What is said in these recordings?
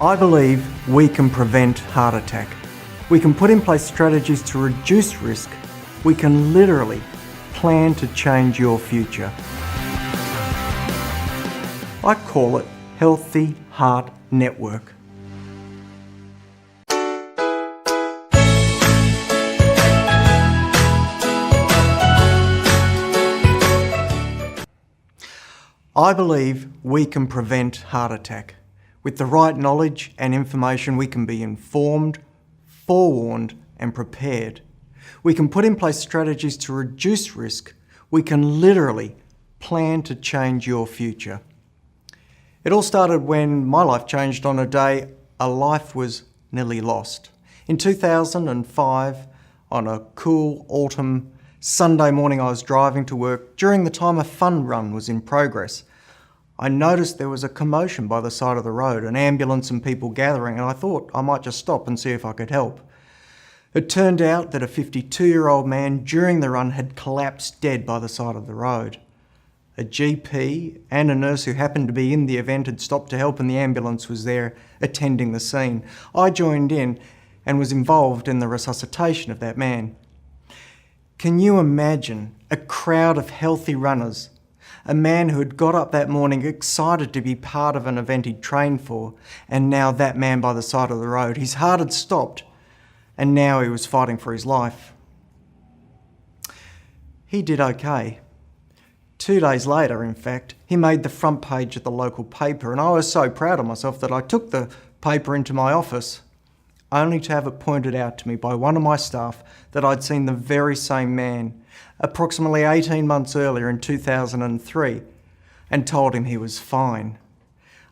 I believe we can prevent heart attack. We can put in place strategies to reduce risk. We can literally plan to change your future. I call it Healthy Heart Network. I believe we can prevent heart attack. With the right knowledge and information, we can be informed, forewarned, and prepared. We can put in place strategies to reduce risk. We can literally plan to change your future. It all started when my life changed on a day a life was nearly lost. In 2005, on a cool autumn Sunday morning, I was driving to work during the time a fun run was in progress. I noticed there was a commotion by the side of the road, an ambulance and people gathering, and I thought I might just stop and see if I could help. It turned out that a 52-year-old man during the run had collapsed dead by the side of the road. A GP and a nurse who happened to be in the event had stopped to help, and the ambulance was there attending the scene. I joined in and was involved in the resuscitation of that man. Can you imagine a crowd of healthy runners? A man who had got up that morning excited to be part of an event he'd trained for, and now that man by the side of the road, his heart had stopped, and now he was fighting for his life. He did okay. 2 days later, in fact, he made the front page of the local paper, and I was so proud of myself that I took the paper into my office, only to have it pointed out to me by one of my staff that I'd seen the very same man approximately 18 months earlier in 2003 and told him he was fine.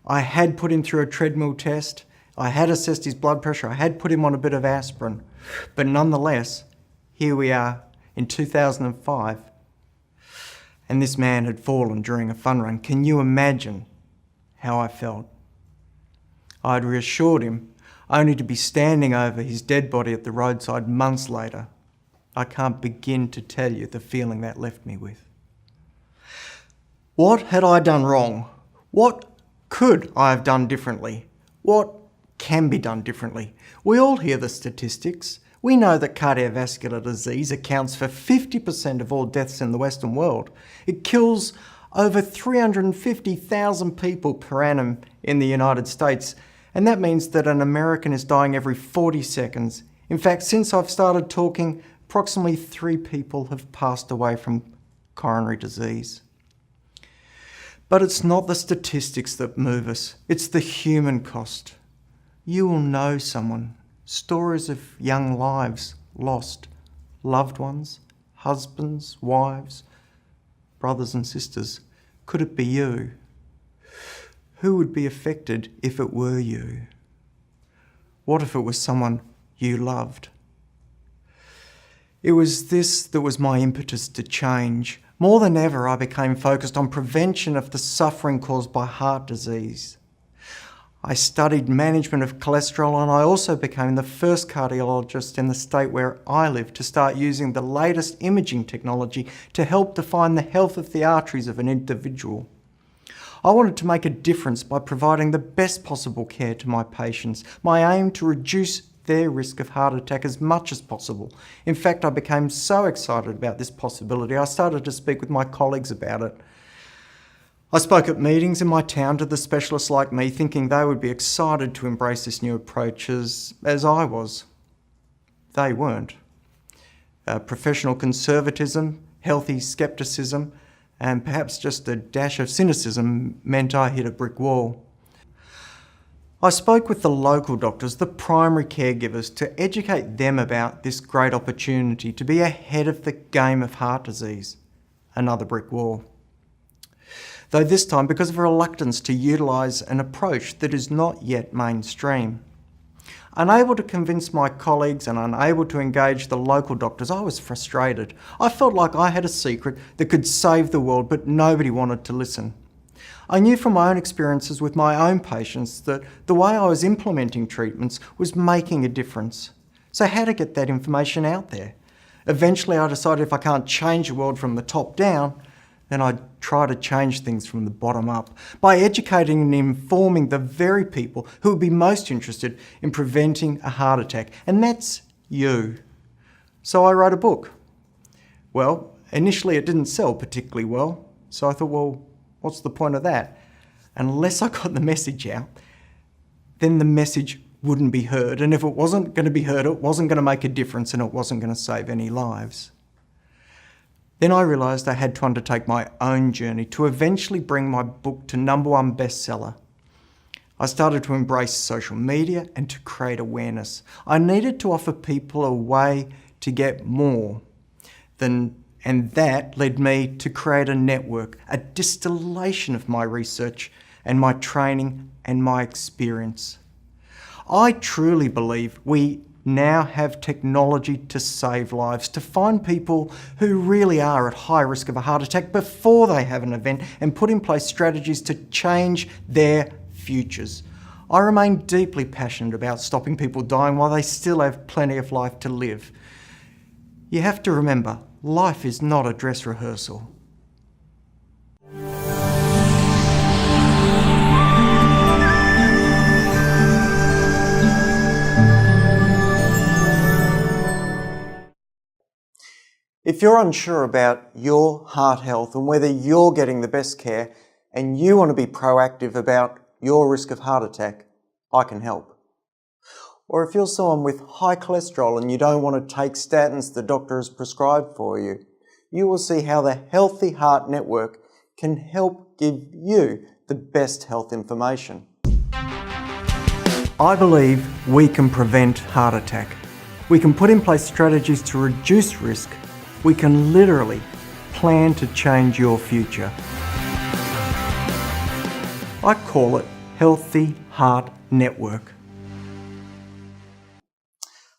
I had put him through a treadmill test, I had assessed his blood pressure, I had put him on a bit of aspirin, but nonetheless, here we are in 2005, and this man had fallen during a fun run. Can you imagine how I felt? I'd reassured him, only to be standing over his dead body at the roadside months later. I can't begin to tell you the feeling that left me with. What had I done wrong? What could I have done differently? What can be done differently? We all hear the statistics. We know that cardiovascular disease accounts for 50% of all deaths in the Western world. It kills over 350,000 people per annum in the United States, and that means that an American is dying every 40 seconds. In fact, since I've started talking, approximately 3 people have passed away from coronary disease. But it's not the statistics that move us, it's the human cost. You will know someone, stories of young lives lost, loved ones, husbands, wives, brothers and sisters. Could it be you? Who would be affected if it were you? What if it was someone you loved? It was this that was my impetus to change. More than ever, I became focused on prevention of the suffering caused by heart disease. I studied management of cholesterol, and I also became the first cardiologist in the state where I live to start using the latest imaging technology to help define the health of the arteries of an individual. I wanted to make a difference by providing the best possible care to my patients. My aim to reduce their risk of heart attack as much as possible. In fact, I became so excited about this possibility, I started to speak with my colleagues about it. I spoke at meetings in my town to the specialists like me, thinking they would be excited to embrace this new approach as I was. They weren't. Professional conservatism, healthy skepticism, and perhaps just a dash of cynicism meant I hit a brick wall. I spoke with the local doctors, the primary caregivers, to educate them about this great opportunity to be ahead of the game of heart disease. Another brick wall. Though this time because of a reluctance to utilise an approach that is not yet mainstream. Unable to convince my colleagues and unable to engage the local doctors, I was frustrated. I felt like I had a secret that could save the world, but nobody wanted to listen. I knew from my own experiences with my own patients that the way I was implementing treatments was making a difference. So how to get that information out there? Eventually I decided if I can't change the world from the top down, then I'd try to change things from the bottom up by educating and informing the very people who would be most interested in preventing a heart attack, and that's you. So I wrote a book. Well, initially it didn't sell particularly well, so I thought, well, what's the point of that? Unless I got the message out, then the message wouldn't be heard, and if it wasn't going to be heard, it wasn't going to make a difference and it wasn't going to save any lives. Then I realised I had to undertake my own journey to eventually bring my book to #1 bestseller. I started to embrace social media and to create awareness. I needed to offer people a way to get more and that led me to create a network, a distillation of my research and my training and my experience. I truly believe we now have technology to save lives, to find people who really are at high risk of a heart attack before they have an event and put in place strategies to change their futures. I remain deeply passionate about stopping people dying while they still have plenty of life to live. You have to remember, life is not a dress rehearsal. If you're unsure about your heart health and whether you're getting the best care and you want to be proactive about your risk of heart attack, I can help. Or if you're someone with high cholesterol and you don't want to take statins the doctor has prescribed for you, you will see how the Healthy Heart Network can help give you the best health information. I believe we can prevent heart attack. We can put in place strategies to reduce risk. We can literally plan to change your future. I call it Healthy Heart Network.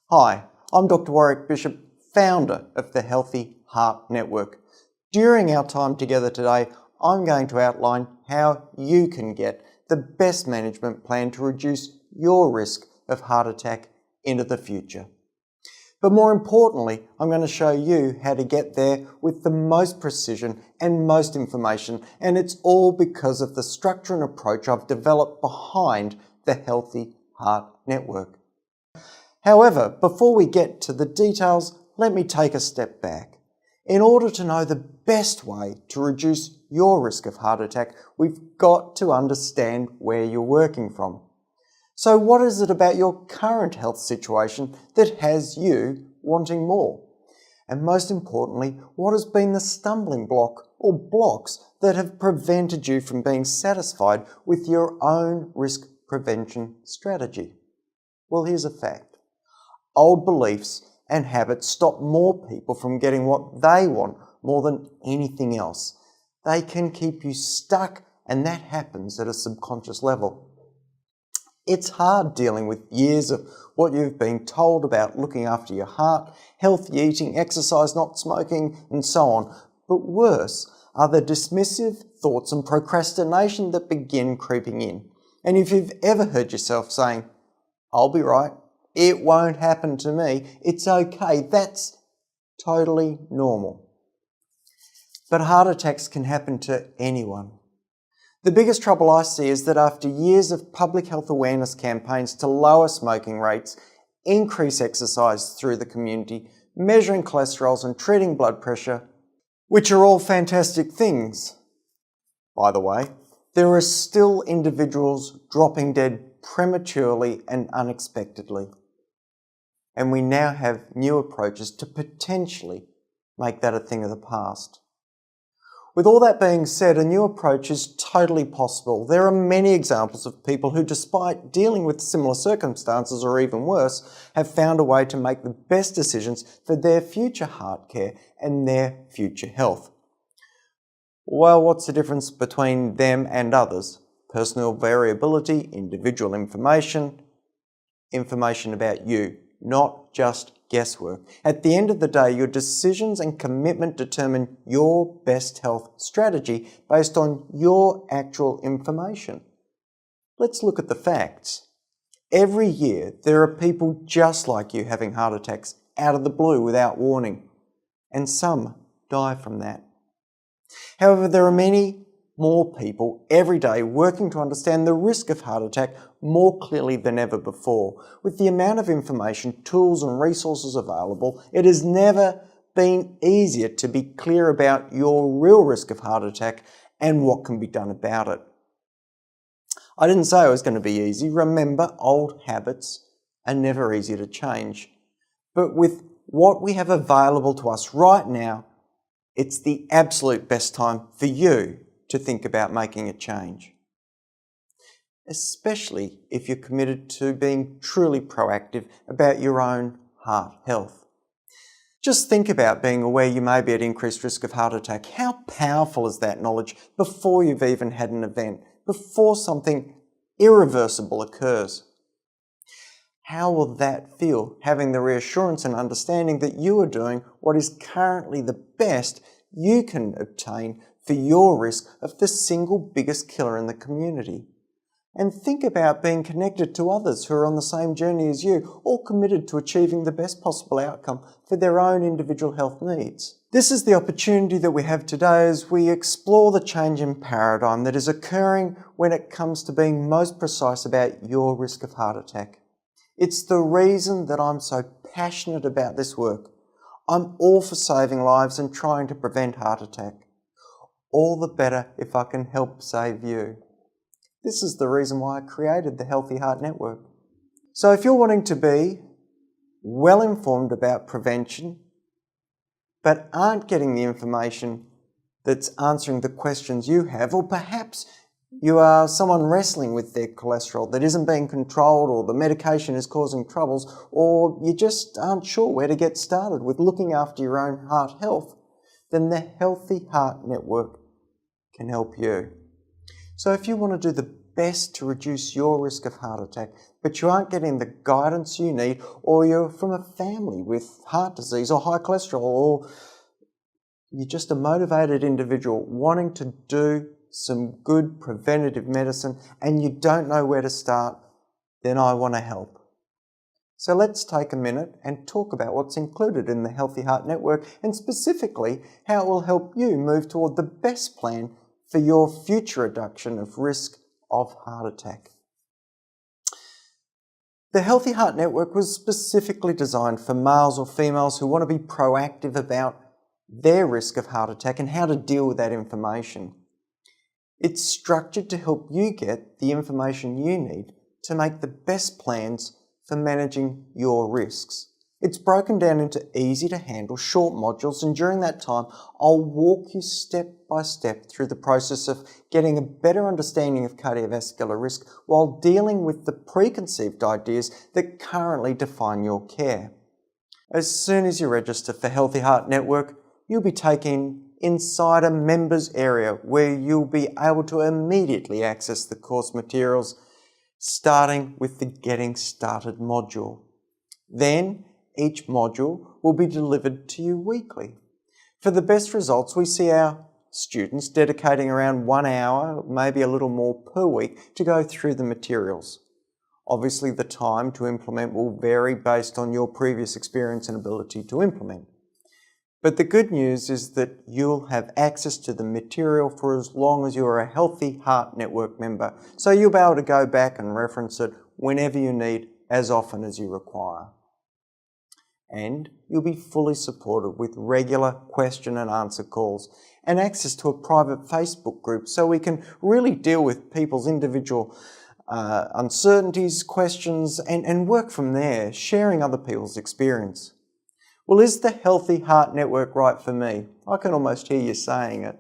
Hi, I'm Dr. Warwick Bishop, founder of the Healthy Heart Network. During our time together today, I'm going to outline how you can get the best management plan to reduce your risk of heart attack into the future. But more importantly, I'm going to show you how to get there with the most precision and most information, and it's all because of the structure and approach I've developed behind the Healthy Heart Network. However, before we get to the details, let me take a step back. In order to know the best way to reduce your risk of heart attack, we've got to understand where you're working from. So what is it about your current health situation that has you wanting more? And most importantly, what has been the stumbling block or blocks that have prevented you from being satisfied with your own risk prevention strategy? Well, here's a fact. Old beliefs and habits stop more people from getting what they want more than anything else. They can keep you stuck, and that happens at a subconscious level. It's hard dealing with years of what you've been told about looking after your heart, healthy eating, exercise, not smoking, and so on. But worse are the dismissive thoughts and procrastination that begin creeping in. And if you've ever heard yourself saying, "I'll be right, it won't happen to me, it's okay," that's totally normal. But heart attacks can happen to anyone. The biggest trouble I see is that after years of public health awareness campaigns to lower smoking rates, increase exercise through the community, measuring cholesterols and treating blood pressure, which are all fantastic things, by the way, there are still individuals dropping dead prematurely and unexpectedly. And we now have new approaches to potentially make that a thing of the past. With all that being said, a new approach is totally possible. There are many examples of people who, despite dealing with similar circumstances or even worse, have found a way to make the best decisions for their future heart care and their future health. Well, what's the difference between them and others? Personal variability, individual information about you, not just guesswork. At the end of the day, your decisions and commitment determine your best health strategy based on your actual information. Let's look at the facts. Every year, there are people just like you having heart attacks out of the blue without warning, and some die from that. However, there are many more people every day working to understand the risk of heart attack more clearly than ever before. With the amount of information, tools and resources available, it has never been easier to be clear about your real risk of heart attack and what can be done about it. I didn't say it was going to be easy. Remember, old habits are never easy to change. But with what we have available to us right now, it's the absolute best time for you to think about making a change. Especially if you're committed to being truly proactive about your own heart health. Just think about being aware you may be at increased risk of heart attack. How powerful is that knowledge before you've even had an event, before something irreversible occurs? How will that feel, having the reassurance and understanding that you are doing what is currently the best you can obtain for your risk of the single biggest killer in the community? And think about being connected to others who are on the same journey as you, all committed to achieving the best possible outcome for their own individual health needs. This is the opportunity that we have today as we explore the change in paradigm that is occurring when it comes to being most precise about your risk of heart attack. It's the reason that I'm so passionate about this work. I'm all for saving lives and trying to prevent heart attack. All the better if I can help save you. This is the reason why I created the Healthy Heart Network. So if you're wanting to be well informed about prevention, but aren't getting the information that's answering the questions you have, or perhaps you are someone wrestling with their cholesterol that isn't being controlled, or the medication is causing troubles, or you just aren't sure where to get started with looking after your own heart health, then the Healthy Heart Network can help you. So if you want to do the best to reduce your risk of heart attack, but you aren't getting the guidance you need, or you're from a family with heart disease or high cholesterol, or you're just a motivated individual wanting to do some good preventative medicine and you don't know where to start, then I want to help. So let's take a minute and talk about what's included in the Healthy Heart Network, and specifically how it will help you move toward the best plan for your future reduction of risk of heart attack. The Healthy Heart Network was specifically designed for males or females who want to be proactive about their risk of heart attack and how to deal with that information. It's structured to help you get the information you need to make the best plans for managing your risks. It's broken down into easy to handle short modules, and during that time I'll walk you step by step through the process of getting a better understanding of cardiovascular risk while dealing with the preconceived ideas that currently define your care. As soon as you register for Healthy Heart Network, you'll be taken inside a members area where you'll be able to immediately access the course materials, starting with the Getting Started module. Then each module will be delivered to you weekly. For the best results, we see our students dedicating around 1 hour, maybe a little more per week, to go through the materials. Obviously, the time to implement will vary based on your previous experience and ability to implement. But the good news is that you'll have access to the material for as long as you're a Healthy Heart Network member, so you'll be able to go back and reference it whenever you need, as often as you require. And you'll be fully supported with regular question and answer calls and access to a private Facebook group, so we can really deal with people's individual uncertainties, questions, and work from there, sharing other people's experience. Well, is the Healthy Heart Network right for me? I can almost hear you saying it.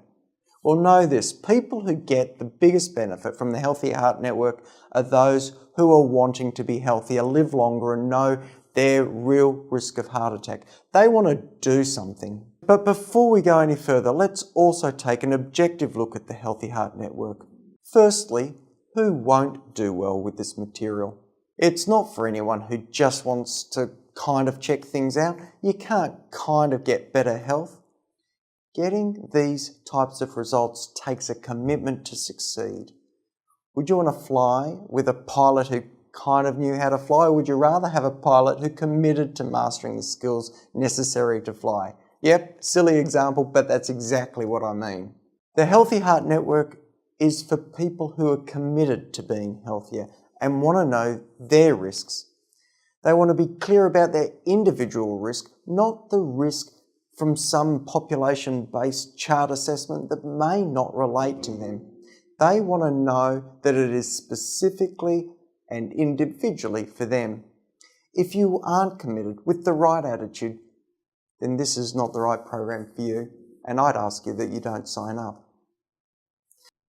Well, know this, people who get the biggest benefit from the Healthy Heart Network are those who are wanting to be healthier, live longer, and know their real risk of heart attack. They want to do something. But before we go any further, let's also take an objective look at the Healthy Heart Network. Firstly, who won't do well with this material? It's not for anyone who just wants to kind of check things out. You can't kind of get better health. Getting these types of results takes a commitment to succeed. Would you want to fly with a pilot who kind of knew how to fly, or would you rather have a pilot who committed to mastering the skills necessary to fly? Yep, silly example, but that's exactly what I mean. The Healthy Heart Network is for people who are committed to being healthier and want to know their risks. They want to be clear about their individual risk, not the risk from some population-based chart assessment that may not relate to them. They want to know that it is specifically and individually for them. If you aren't committed with the right attitude, then this is not the right program for you, and I'd ask you that you don't sign up.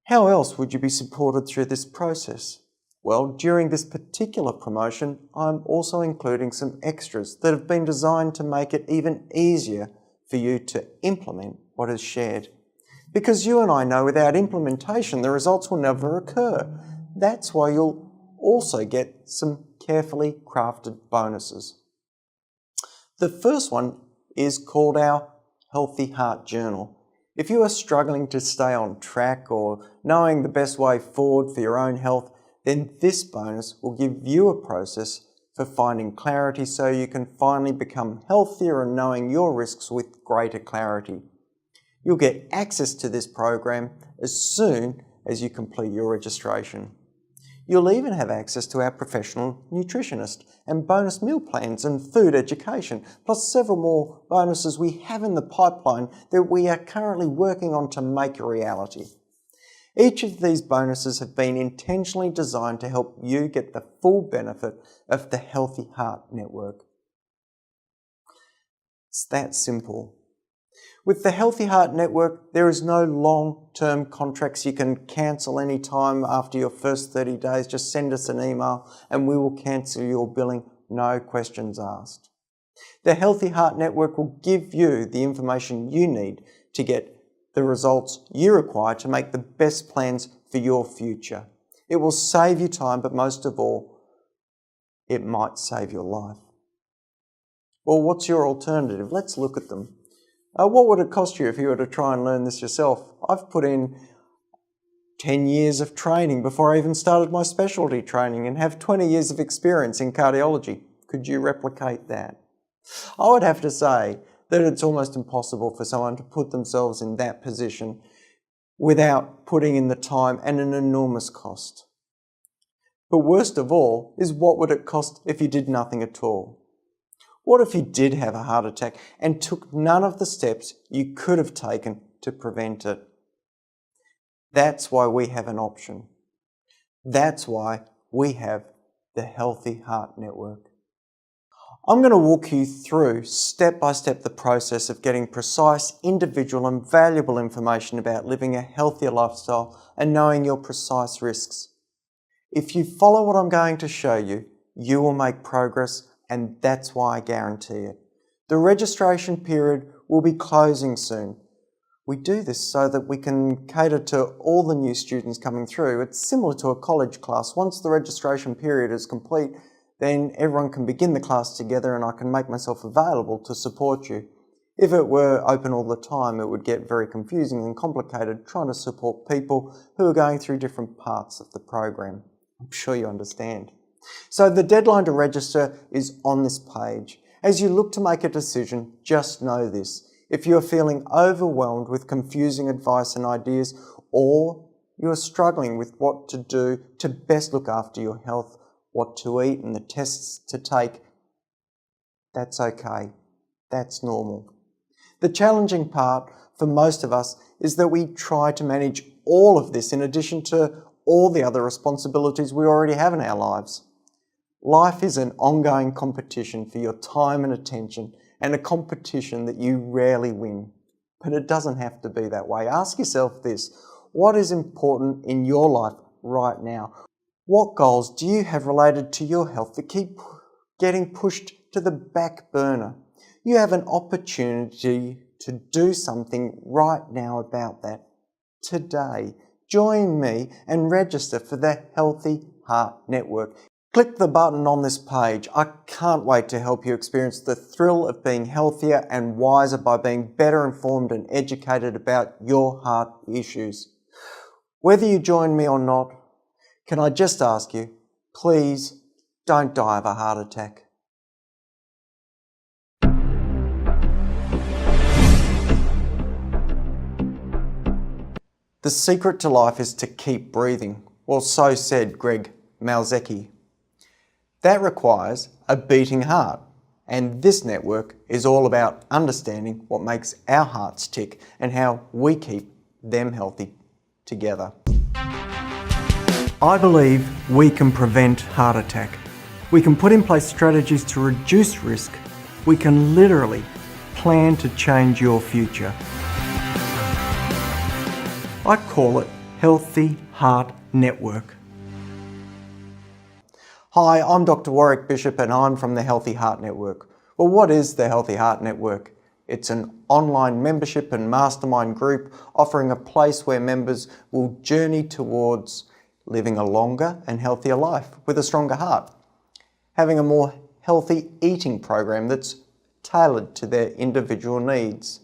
How else would you be supported through this process? Well, during this particular promotion, I'm also including some extras that have been designed to make it even easier for you to implement what is shared. Because you and I know without implementation, the results will never occur. That's why you'll also get some carefully crafted bonuses. The first one is called our Healthy Heart Journal. If you are struggling to stay on track or knowing the best way forward for your own health, then this bonus will give you a process for finding clarity so you can finally become healthier and knowing your risks with greater clarity. You'll get access to this program as soon as you complete your registration. You'll even have access to our professional nutritionist and bonus meal plans and food education, plus several more bonuses we have in the pipeline that we are currently working on to make a reality. Each of these bonuses have been intentionally designed to help you get the full benefit of the Healthy Heart Network. It's that simple. With the Healthy Heart Network, there is no long-term contracts you can cancel any time after your first 30 days. Just send us an email and we will cancel your billing, no questions asked. The Healthy Heart Network will give you the information you need to get the results you require to make the best plans for your future. It will save you time, but most of all, it might save your life. Well, what's your alternative? Let's look at them. What would it cost you if you were to try and learn this yourself? I've put in 10 years of training before I even started my specialty training and have 20 years of experience in cardiology. Could you replicate that? I would have to say that it's almost impossible for someone to put themselves in that position without putting in the time and an enormous cost. But worst of all is, what would it cost if you did nothing at all? What if you did have a heart attack and took none of the steps you could have taken to prevent it? That's why we have an option. That's why we have the Healthy Heart Network. I'm going to walk you through step by step the process of getting precise, individual and valuable information about living a healthier lifestyle and knowing your precise risks. If you follow what I'm going to show you, you will make progress, and that's why I guarantee it. The registration period will be closing soon. We do this so that we can cater to all the new students coming through. It's similar to a college class. Once the registration period is complete, then everyone can begin the class together and I can make myself available to support you. If it were open all the time, it would get very confusing and complicated trying to support people who are going through different parts of the program. I'm sure you understand. So the deadline to register is on this page. As you look to make a decision, just know this. If you're feeling overwhelmed with confusing advice and ideas, or you're struggling with what to do to best look after your health, what to eat and the tests to take, that's okay. That's normal. The challenging part for most of us is that we try to manage all of this in addition to all the other responsibilities we already have in our lives. Life is an ongoing competition for your time and attention, and a competition that you rarely win. But it doesn't have to be that way. Ask yourself this: what is important in your life right now? What goals do you have related to your health that keep getting pushed to the back burner? You have an opportunity to do something right now about that. Today, join me and register for the Healthy Heart Network. Click the button on this page. I can't wait to help you experience the thrill of being healthier and wiser by being better informed and educated about your heart issues. Whether you join me or not, can I just ask you, please don't die of a heart attack. The secret to life is to keep breathing. Well, so said Greg Malzecki. That requires a beating heart. And this network is all about understanding what makes our hearts tick and how we keep them healthy together. I believe we can prevent heart attack. We can put in place strategies to reduce risk. We can literally plan to change your future. I call it Healthy Heart Network. Hi, I'm Dr. Warwick Bishop and I'm from the Healthy Heart Network. Well, what is the Healthy Heart Network? It's an online membership and mastermind group offering a place where members will journey towards living a longer and healthier life with a stronger heart, having a more healthy eating program that's tailored to their individual needs.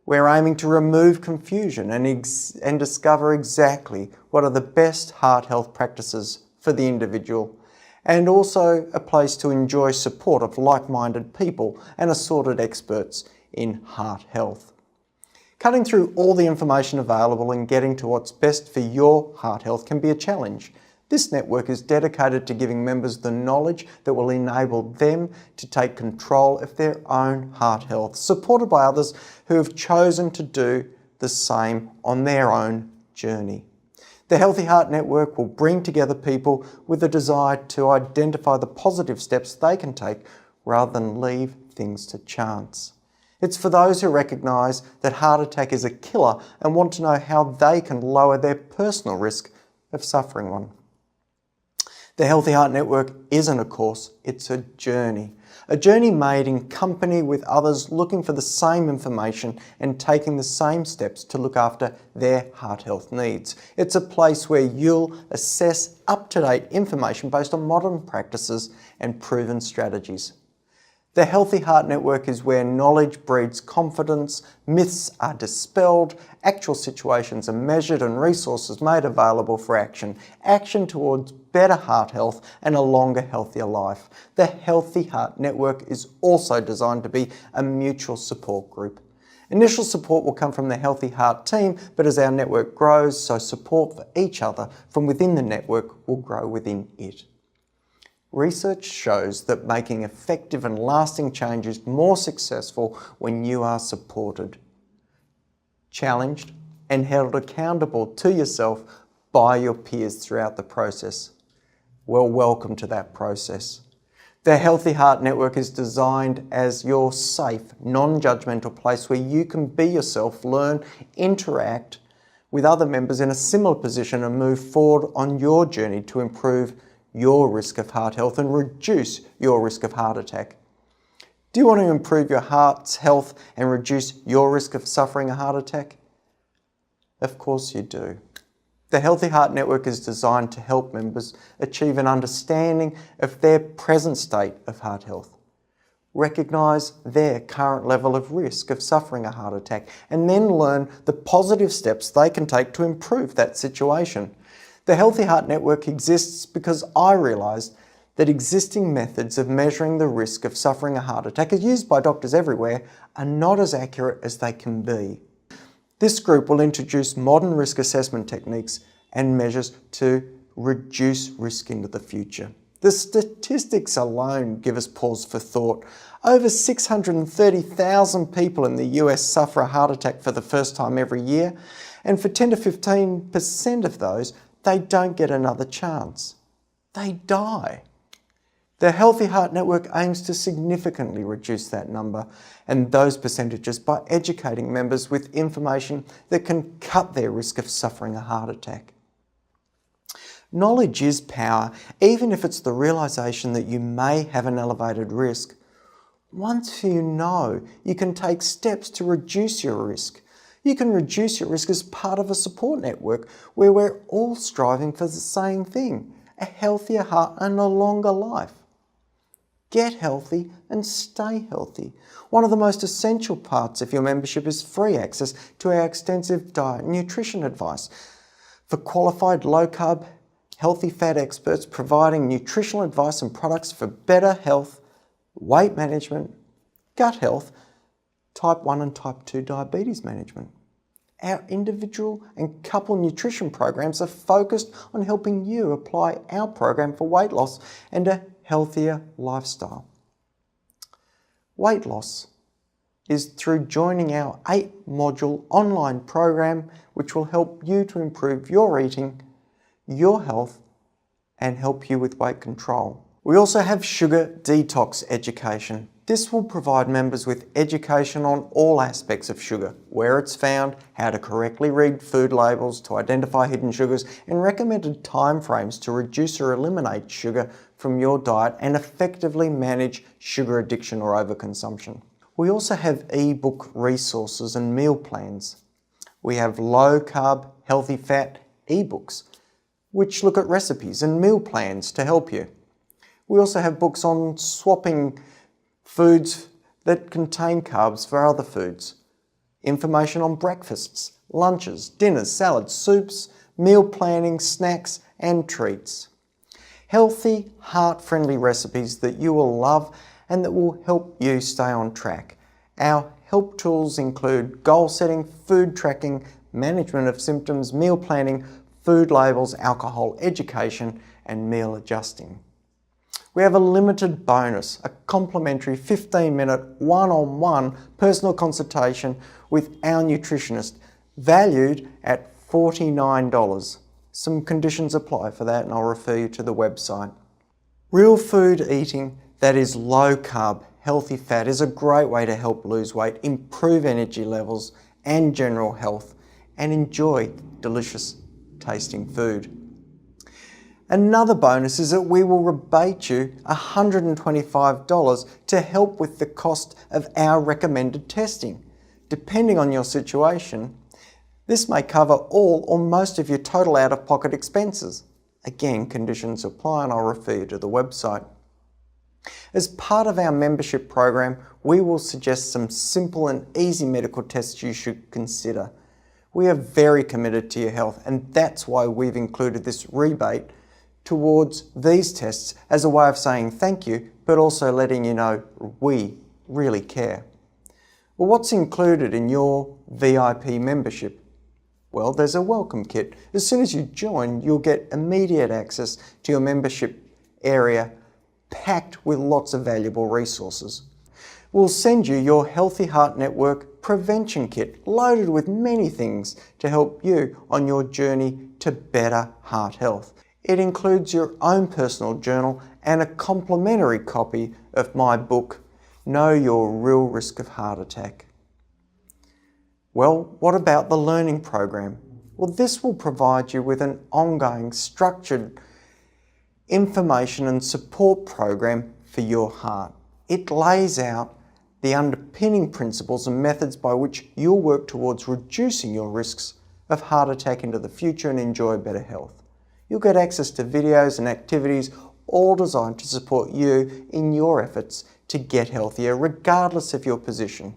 We're aiming to remove confusion and discover exactly what are the best heart health practices for the individual, and also a place to enjoy support of like-minded people and assorted experts in heart health. Cutting through all the information available and getting to what's best for your heart health can be a challenge. This network is dedicated to giving members the knowledge that will enable them to take control of their own heart health, supported by others who have chosen to do the same on their own journey. The Healthy Heart Network will bring together people with a desire to identify the positive steps they can take rather than leave things to chance. It's for those who recognise that heart attack is a killer and want to know how they can lower their personal risk of suffering one. The Healthy Heart Network isn't a course, it's a journey made in company with others looking for the same information and taking the same steps to look after their heart health needs. It's a place where you'll assess up-to-date information based on modern practices and proven strategies. The Healthy Heart Network is where knowledge breeds confidence, myths are dispelled, actual situations are measured and resources made available for action. Action towards better heart health and a longer, healthier life. The Healthy Heart Network is also designed to be a mutual support group. Initial support will come from the Healthy Heart team, but as our network grows, so support for each other from within the network will grow within it. Research shows that making effective and lasting change is more successful when you are supported, challenged, and held accountable to yourself by your peers throughout the process. Well, welcome to that process. The Healthy Heart Network is designed as your safe, non-judgmental place where you can be yourself, learn, interact with other members in a similar position and move forward on your journey to improve your risk of heart health and reduce your risk of heart attack. Do you want to improve your heart's health and reduce your risk of suffering a heart attack? Of course you do. The Healthy Heart Network is designed to help members achieve an understanding of their present state of heart health, recognise their current level of risk of suffering a heart attack, and then learn the positive steps they can take to improve that situation. The Healthy Heart Network exists because I realised that existing methods of measuring the risk of suffering a heart attack as used by doctors everywhere are not as accurate as they can be. This group will introduce modern risk assessment techniques and measures to reduce risk into the future. The statistics alone give us pause for thought. Over 630,000 people in the US suffer a heart attack for the first time every year, and for 10 to 15% of those, they don't get another chance. They die. The Healthy Heart Network aims to significantly reduce that number and those percentages by educating members with information that can cut their risk of suffering a heart attack. Knowledge is power, even if it's the realisation that you may have an elevated risk. Once you know, you can take steps to reduce your risk. You can reduce your risk as part of a support network where we're all striving for the same thing, a healthier heart and a longer life. Get healthy and stay healthy. One of the most essential parts of your membership is free access to our extensive diet and nutrition advice for qualified low-carb, healthy fat experts providing nutritional advice and products for better health, weight management, gut health, type 1 and type 2 diabetes management. Our individual and couple nutrition programs are focused on helping you apply our program for weight loss and a healthier lifestyle. Weight loss is through joining our 8-module online program, which will help you to improve your eating, your health, and help you with weight control. We also have sugar detox education. This will provide members with education on all aspects of sugar, where it's found, how to correctly read food labels to identify hidden sugars, and recommended timeframes to reduce or eliminate sugar from your diet and effectively manage sugar addiction or overconsumption. We also have eBook resources and meal plans. We have low-carb, healthy fat eBooks, which look at recipes and meal plans to help you. We also have books on swapping foods that contain carbs for other foods, information on breakfasts, lunches, dinners, salads, soups, meal planning, snacks and treats. Healthy, heart-friendly recipes that you will love and that will help you stay on track. Our help tools include goal setting, food tracking, management of symptoms, meal planning, food labels, alcohol education and meal adjusting. We have a limited bonus, a complimentary 15-minute one-on-one personal consultation with our nutritionist, valued at $49. Some conditions apply for that and I'll refer you to the website. Real food eating that is low carb, healthy fat is a great way to help lose weight, improve energy levels and general health, and enjoy delicious tasting food. Another bonus is that we will rebate you $125 to help with the cost of our recommended testing. Depending on your situation, this may cover all or most of your total out-of-pocket expenses. Again, conditions apply and I'll refer you to the website. As part of our membership program, we will suggest some simple and easy medical tests you should consider. We are very committed to your health and that's why we've included this rebate towards these tests as a way of saying thank you, but also letting you know we really care. Well, what's included in your VIP membership? Well, there's a welcome kit. As soon as you join, you'll get immediate access to your membership area packed with lots of valuable resources. We'll send you your Healthy Heart Network prevention kit loaded with many things to help you on your journey to better heart health. It includes your own personal journal and a complimentary copy of my book, Know Your Real Risk of Heart Attack. Well, what about the learning program? Well, this will provide you with an ongoing, structured information and support program for your heart. It lays out the underpinning principles and methods by which you'll work towards reducing your risks of heart attack into the future and enjoy better health. You'll get access to videos and activities all designed to support you in your efforts to get healthier regardless of your position.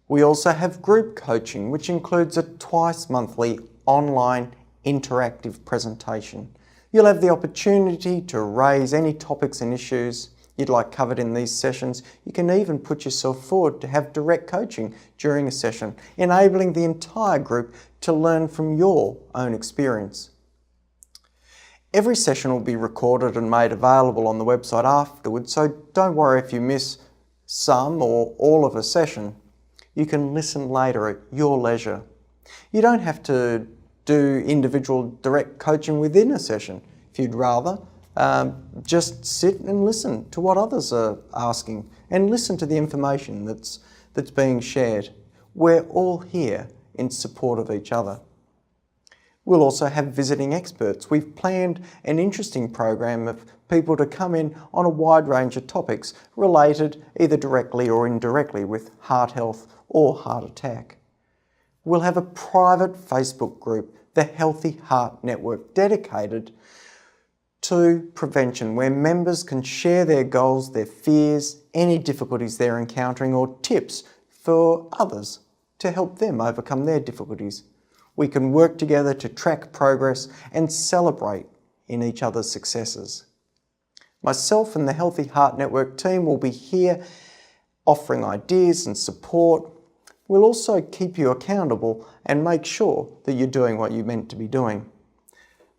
We also have group coaching, which includes a twice-monthly online interactive presentation. You'll have the opportunity to raise any topics and issues you'd like covered in these sessions. You can even put yourself forward to have direct coaching during a session, enabling the entire group to learn from your own experience. Every session will be recorded and made available on the website afterwards, so don't worry if you miss some or all of a session. You can listen later at your leisure. You don't have to do individual direct coaching within a session. If you'd rather, just sit and listen to what others are asking and listen to the information that's being shared. We're all here in support of each other. We'll also have visiting experts. We've planned an interesting program of people to come in on a wide range of topics related either directly or indirectly with heart health or heart attack. We'll have a private Facebook group, the Healthy Heart Network, dedicated to prevention, where members can share their goals, their fears, any difficulties they're encountering, or tips for others to help them overcome their difficulties. We can work together to track progress and celebrate in each other's successes. Myself and the Healthy Heart Network team will be here offering ideas and support. We'll also keep you accountable and make sure that you're doing what you're meant to be doing.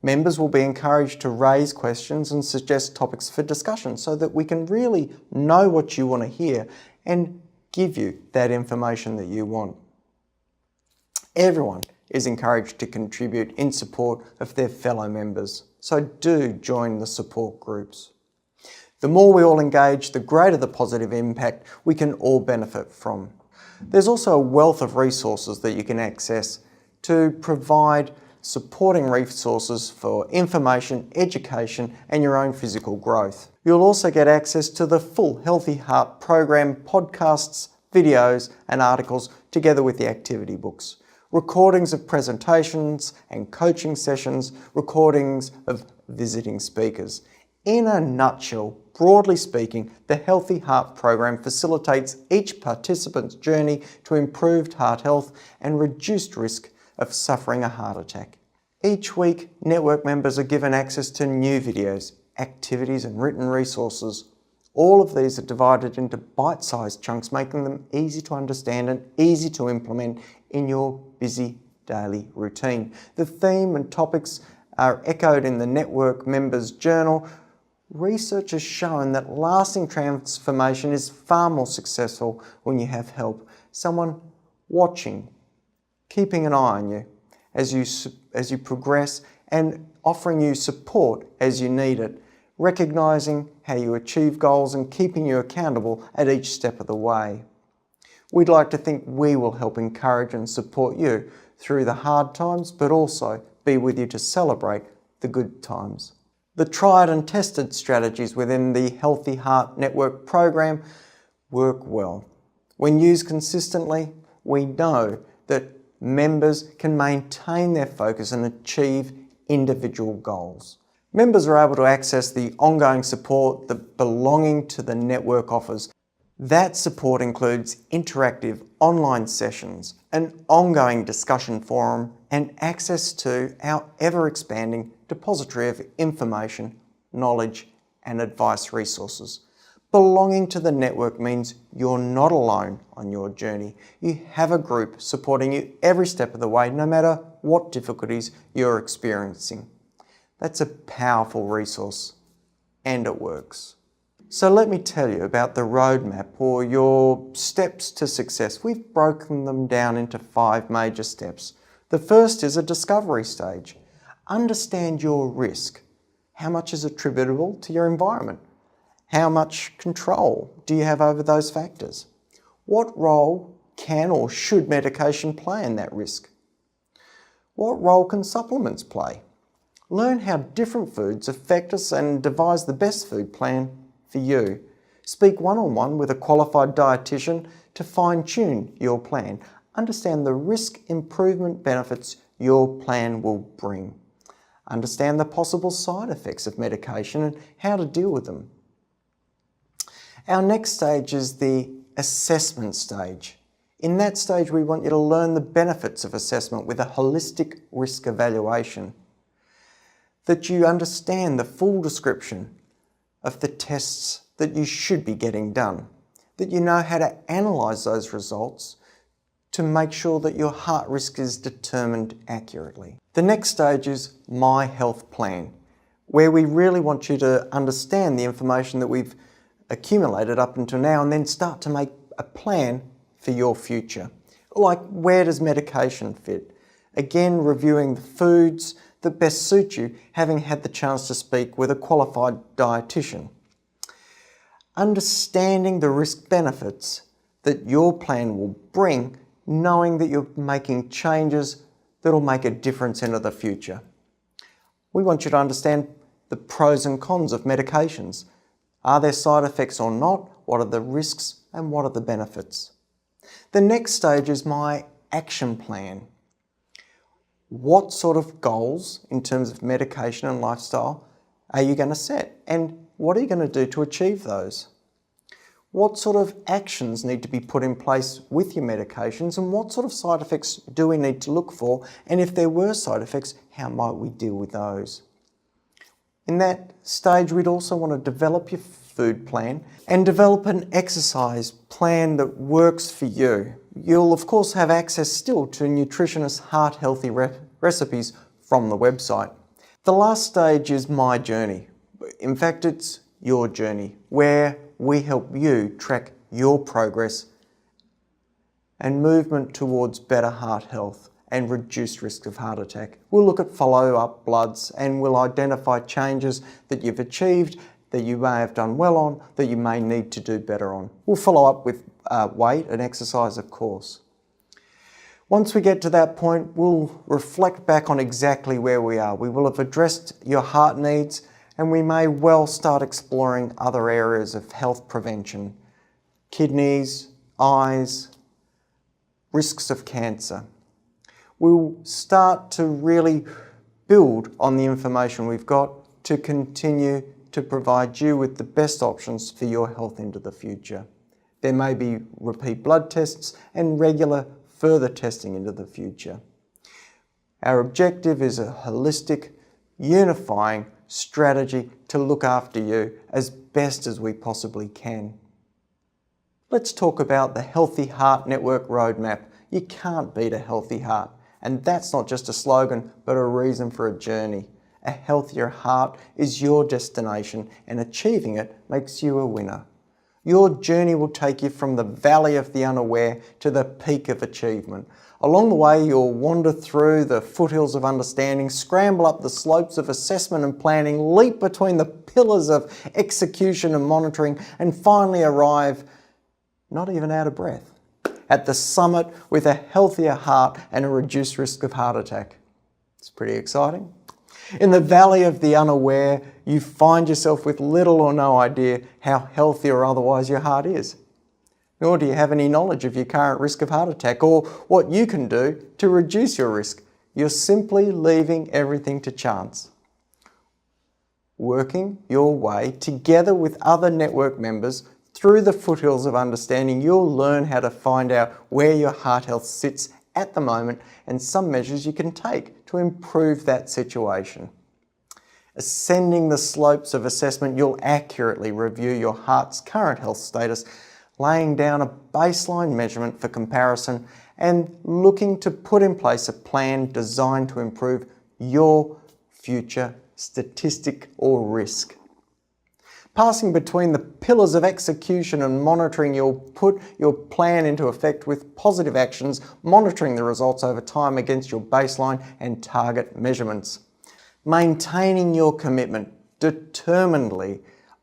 Members will be encouraged to raise questions and suggest topics for discussion so that we can really know what you want to hear and give you that information that you want. Everyone is encouraged to contribute in support of their fellow members, so do join the support groups. The more we all engage, the greater the positive impact we can all benefit from. There's also a wealth of resources that you can access to provide supporting resources for information, education and your own physical growth. You'll also get access to the full Healthy Heart program, podcasts, videos and articles together with the activity books, recordings of presentations and coaching sessions, recordings of visiting speakers. In a nutshell, broadly speaking, the Healthy Heart program facilitates each participant's journey to improved heart health and reduced risk of suffering a heart attack. Each week, network members are given access to new videos, activities and written resources. All of these are divided into bite-sized chunks, making them easy to understand and easy to implement in your busy daily routine. The theme and topics are echoed in the network members' journal. Research has shown that lasting transformation is far more successful when you have help. Someone watching, keeping an eye on you as you progress and offering you support as you need it, recognising how you achieve goals and keeping you accountable at each step of the way. We'd like to think we will help encourage and support you through the hard times, but also be with you to celebrate the good times. The tried and tested strategies within the Healthy Heart Network program work well. When used consistently, we know that members can maintain their focus and achieve individual goals. Members are able to access the ongoing support that belonging to the network offers. That support includes interactive online sessions, an ongoing discussion forum, and access to our ever-expanding depository of information, knowledge, and advice resources. Belonging to the network means you're not alone on your journey. You have a group supporting you every step of the way, no matter what difficulties you're experiencing. That's a powerful resource, and it works. So let me tell you about the roadmap or your steps to success. We've broken them down into 5 major steps. The first is a discovery stage. Understand your risk. How much is attributable to your environment? How much control do you have over those factors? What role can or should medication play in that risk? What role can supplements play? Learn how different foods affect us and devise the best food plan for you. Speak one-on-one with a qualified dietitian to fine-tune your plan. Understand the risk improvement benefits your plan will bring. Understand the possible side effects of medication and how to deal with them. Our next stage is the assessment stage. In that stage, we want you to learn the benefits of assessment with a holistic risk evaluation. That you understand the full description of the tests that you should be getting done. That you know how to analyse those results to make sure that your heart risk is determined accurately. The next stage is My Health Plan, where we really want you to understand the information that we've accumulated up until now and then start to make a plan for your future. Like, where does medication fit? Again, reviewing the foods that best suit you, having had the chance to speak with a qualified dietitian. Understanding the risk benefits that your plan will bring, knowing that you're making changes that will make a difference into the future. We want you to understand the pros and cons of medications. Are there side effects or not? What are the risks and what are the benefits? The next stage is My Action Plan. What sort of goals in terms of medication and lifestyle are you going to set? And what are you going to do to achieve those? What sort of actions need to be put in place with your medications and what sort of side effects do we need to look for? And if there were side effects, how might we deal with those? In that stage, we'd also want to develop your food plan and develop an exercise plan that works for you. You'll of course have access still to nutritionist heart healthy recipes from the website. The last stage is my journey. In fact, it's your journey, where we help you track your progress and movement towards better heart health and reduced risk of heart attack. We'll look at follow-up bloods and we'll identify changes that you've achieved, that you may have done well on, that you may need to do better on. We'll follow up with weight and exercise, of course. Once we get to that point, we'll reflect back on exactly where we are. We will have addressed your heart needs, and we may well start exploring other areas of health prevention: kidneys, eyes, risks of cancer. We'll start to really build on the information we've got to continue to provide you with the best options for your health into the future. There may be repeat blood tests and regular further testing into the future. Our objective is a holistic, unifying strategy to look after you as best as we possibly can. Let's talk about the Healthy Heart Network Roadmap. You can't beat a healthy heart. And that's not just a slogan, but a reason for a journey. A healthier heart is your destination, and achieving it makes you a winner. Your journey will take you from the valley of the unaware to the peak of achievement. Along the way, you'll wander through the foothills of understanding, scramble up the slopes of assessment and planning, leap between the pillars of execution and monitoring, and finally arrive, not even out of breath, at the summit with a healthier heart and a reduced risk of heart attack. It's pretty exciting. In the valley of the unaware, you find yourself with little or no idea how healthy or otherwise your heart is. Nor do you have any knowledge of your current risk of heart attack or what you can do to reduce your risk. You're simply leaving everything to chance. Working your way together with other network members through the foothills of understanding, you'll learn how to find out where your heart health sits at the moment and some measures you can take to improve that situation. Ascending the slopes of assessment, you'll accurately review your heart's current health status, laying down a baseline measurement for comparison and looking to put in place a plan designed to improve your future statistic or risk. Passing between the pillars of execution and monitoring, you'll put your plan into effect with positive actions, monitoring the results over time against your baseline and target measurements. Maintaining your commitment, determinedly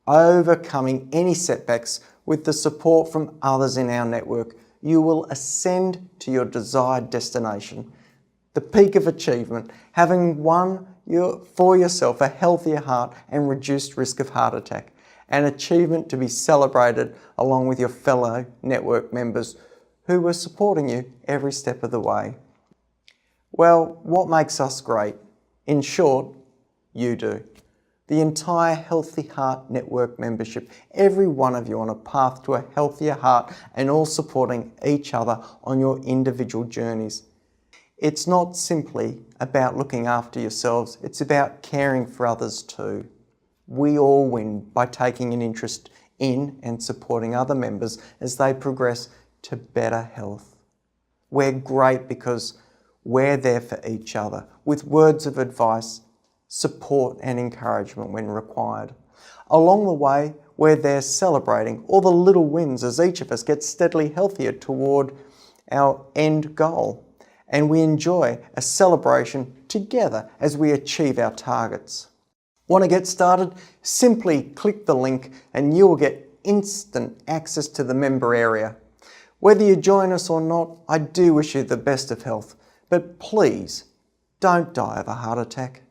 overcoming any setbacks with the support from others in our network, you will ascend to your desired destination, the peak of achievement, having won for yourself a healthier heart and reduced risk of heart attack. An achievement to be celebrated along with your fellow network members who were supporting you every step of the way. Well, what makes us great? In short, you do. The entire Healthy Heart Network membership, every one of you on a path to a healthier heart and all supporting each other on your individual journeys. It's not simply about looking after yourselves, it's about caring for others too. We all win by taking an interest in and supporting other members as they progress to better health. We're great because we're there for each other with words of advice, support and encouragement when required. Along the way, we're there celebrating all the little wins as each of us gets steadily healthier toward our end goal. And we enjoy a celebration together as we achieve our targets. Want to get started? Simply click the link and you will get instant access to the member area. Whether you join us or not, I do wish you the best of health, but please don't die of a heart attack.